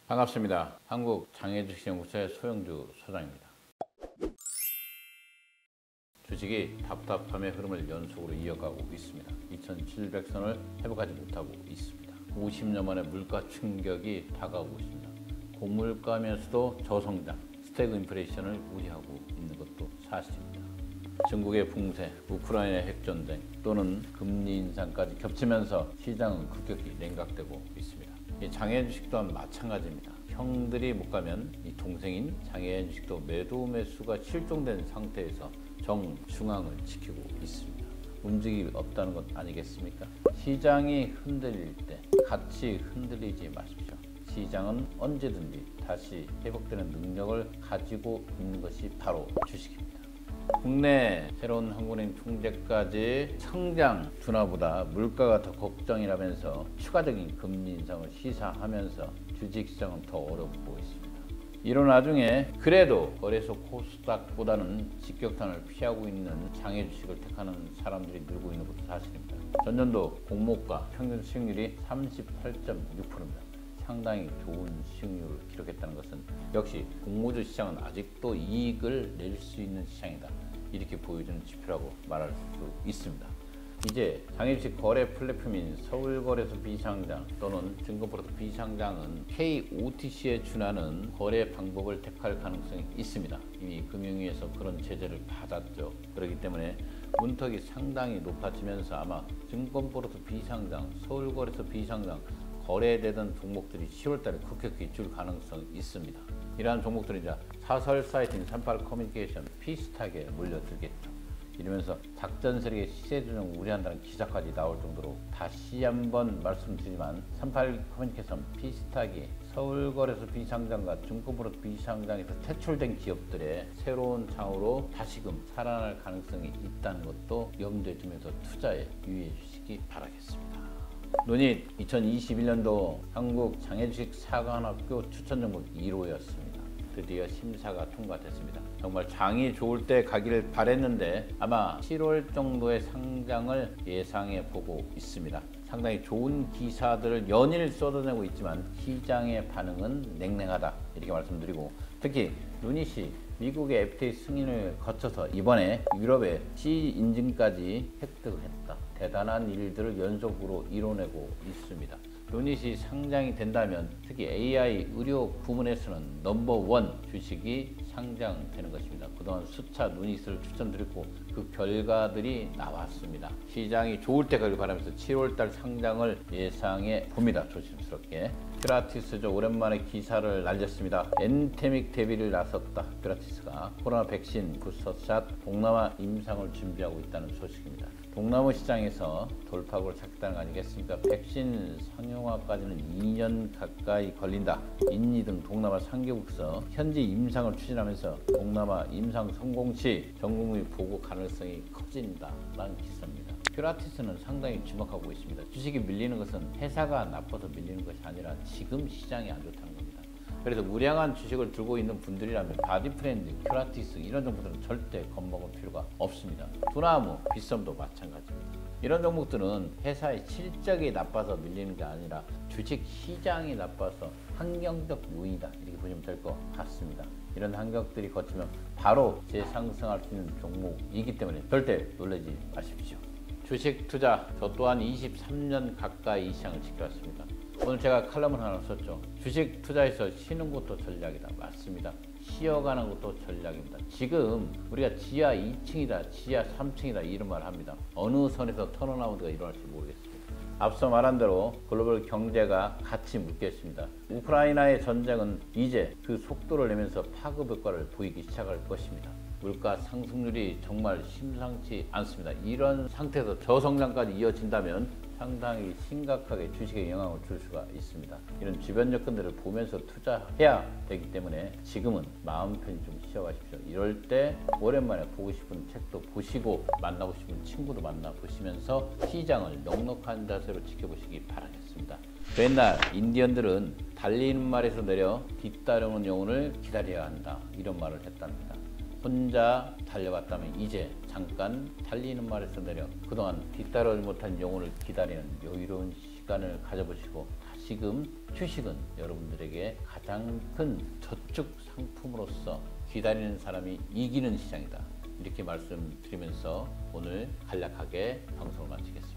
반갑습니다. 한국장애주식연구소의 소영주 소장입니다. 주식이 답답함의 흐름을 연속으로 이어가고 있습니다. 2700선을 회복하지 못하고 있습니다. 50년 만에 물가 충격이 다가오고 있습니다. 고물가면서도 저성장, 스태그 인플레이션을 우려하고 있는 것도 사실입니다. 중국의 붕괴, 우크라이나 핵전쟁 또는 금리 인상까지 겹치면서 시장은 급격히 냉각되고 있습니다. 이 장애인 주식 또한 마찬가지입니다. 형들이 못 가면 이 동생인 장애인 주식도 매도 매수가 실종된 상태에서 정중앙을 지키고 있습니다. 움직임이 없다는 것 아니겠습니까? 시장이 흔들릴 때 같이 흔들리지 마십시오. 시장은 언제든지 다시 회복되는 능력을 가지고 있는 것이 바로 주식입니다. 국내 새로운 한국은행 총재까지 성장 둔화보다 물가가 더 걱정이라면서 추가적인 금리 인상을 시사하면서 주식시장은 더 어렵고 있습니다. 이런 와중에 그래도 거래소 코스닥보다는 직격탄을 피하고 있는 장애 주식을 택하는 사람들이 늘고 있는 것도 사실입니다. 전년도 공모가 평균 수익률이 38.6%입니다. 상당히 좋은 수익률을 기록했다는 것은 역시 공모주 시장은 아직도 이익을 낼 수 있는 시장이다, 이렇게 보여주는 지표라고 말할 수 있습니다. 이제 장애주식 거래 플랫폼인 서울거래소 비상장 또는 증권포털 비상장은 KOTC에 준하는 거래 방법을 택할 가능성이 있습니다. 이미 금융위에서 그런 제재를 받았죠. 그렇기 때문에 문턱이 상당히 높아지면서 아마 증권포털 비상장, 서울거래소 비상장 거래되던 종목들이 10월달에 급격히 줄 가능성이 있습니다. 이러한 종목들은 이제 사설 사이트인 38커뮤니케이션, 비슷하게 몰려들겠죠. 이러면서 작전 세력의 시세 조정 우려한다는 기사까지 나올 정도로 다시 한번 말씀드리지만 38커뮤니케이션 비슷하게 서울거래소 비상장과 증권포털 비상장에서 퇴출된 기업들의 새로운 장으로 다시금 살아날 가능성이 있다는 것도 염두에 두면서 투자에 유의해 주시기 바라겠습니다. 논의 2021년도 한국장애주식 사관학교 추천 종목 1호였습니다. 드디어 심사가 통과됐습니다. 정말 장이 좋을 때 가기를 바랬는데 아마 7월 정도의 상장을 예상해 보고 있습니다. 상당히 좋은 기사들을 연일 쏟아내고 있지만 시장의 반응은 냉랭하다, 이렇게 말씀드리고, 특히 유닛이 미국의 FTA 승인을 거쳐서 이번에 유럽의 CE 인증까지 획득했다. 대단한 일들을 연속으로 이뤄내고 있습니다. 유닛이 상장이 된다면 특히 AI 의료 부문에서는 넘버원 주식이 상장되는 것입니다. 그동안 수차 유닛을 추천드렸고 그 결과들이 나왔습니다. 시장이 좋을 때 가길 바라면서 7월달 상장을 예상해 봅니다. 조심스럽게. 퓨라티스죠. 오랜만에 기사를 날렸습니다. 엔데믹 대비를 나섰다. 퓨라티스가 코로나 백신 부스터샷 동남아 임상을 준비하고 있다는 소식입니다. 동남아 시장에서 돌파구를 찾겠다는 거 아니겠습니까? 백신 상용화까지는 2년 가까이 걸린다. 인니 등 동남아 3개국서 현지 임상을 추진하면서 동남아 임상 성공 시 전국민 보고 가능성이 커진다라는 기사입니다. 퓨라티스는 상당히 주목하고 있습니다. 주식이 밀리는 것은 회사가 나빠서 밀리는 것이 아니라 지금 시장이 안 좋다는 겁니다. 그래서 우량한 주식을 들고 있는 분들이라면 바디프렌드, 퓨라티스 이런 종목들은 절대 겁먹을 필요가 없습니다. 두나무, 빗썸도 마찬가지입니다. 이런 종목들은 회사의 실적이 나빠서 밀리는 게 아니라 주식 시장이 나빠서 환경적 요인이다, 이렇게 보시면 될 것 같습니다. 이런 환경들이 거치면 바로 재상승할 수 있는 종목이기 때문에 절대 놀라지 마십시오. 주식 투자, 저 또한 23년 가까이 이 시장을 지켜왔습니다. 오늘 제가 칼럼을 하나 썼죠. 주식 투자에서 쉬는 것도 전략이다. 맞습니다. 쉬어가는 것도 전략입니다. 지금 우리가 지하 2층이다, 지하 3층이다 이런 말을 합니다. 어느 선에서 턴어라운드가 일어날지 모르겠습니다. 앞서 말한 대로 글로벌 경제가 같이 묶였습니다. 우크라이나의 전쟁은 이제 그 속도를 내면서 파급 효과를 보이기 시작할 것입니다. 물가 상승률이 정말 심상치 않습니다. 이런 상태에서 저성장까지 이어진다면 상당히 심각하게 주식에 영향을 줄 수가 있습니다. 이런 주변 여건들을 보면서 투자해야 되기 때문에 지금은 마음 편히 좀 쉬어가십시오. 이럴 때 오랜만에 보고 싶은 책도 보시고 만나고 싶은 친구도 만나보시면서 시장을 넉넉한 자세로 지켜보시기 바라겠습니다. 맨날 인디언들은 달리는 말에서 내려 뒤따르는 영혼을 기다려야 한다, 이런 말을 했답니다. 혼자 달려갔다면 이제 잠깐 달리는 말에서 내려 그동안 뒤따르지 못한 영혼을 기다리는 여유로운 시간을 가져보시고 다시 지금 주식은 여러분들에게 가장 큰 저축 상품으로서 기다리는 사람이 이기는 시장이다. 이렇게 말씀드리면서 오늘 간략하게 방송을 마치겠습니다.